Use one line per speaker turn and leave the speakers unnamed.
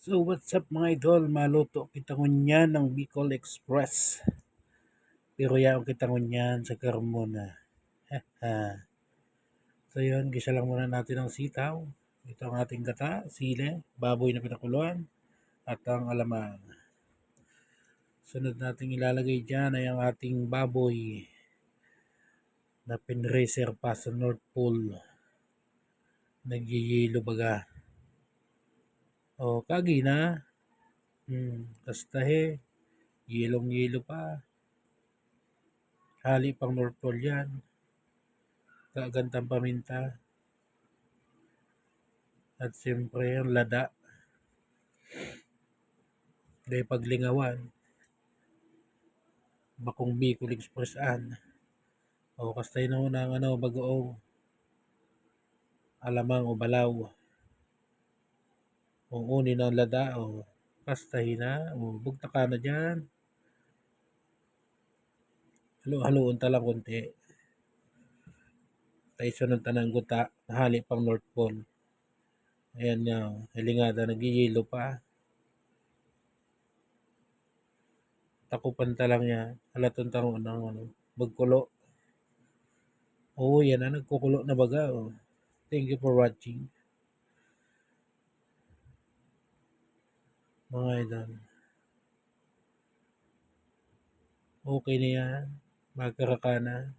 So what's up mga idol, maluto kita ngunyan ng Bicol Express. Pero yaon kita ngunyan sa Carmona. So yun, gisa lang muna natin ang sitaw. Ito ang ating gata, sile, baboy na pinakuluan, at ang alamang. Sunod nating ilalagay dyan ay ang ating baboy na pinracer pa sa North Pole. Nagyayelo baga. O kagi na. Kastahe. Yelong-yelo pa. Hali pang North Pole yan. Kagantang paminta. At siyempre ang lada. Dahil paglingawan. Bakong Bicol Express an. O kastay na muna ang bagoong. Alamang o balaw. O unin ang lada o kastahin na. O bugta ka na dyan. Halo-haloon talang konti. Tayo sunod tanang guta. Hali pang North Pole. Ayan nga. Hilingada nagyayelo pa. Takupan talang niya. Halaton tanong magkulo. Yan na. Nagkukulo na baga. Thank you for watching. Mga idol. Okay na yan. Magkaraka na.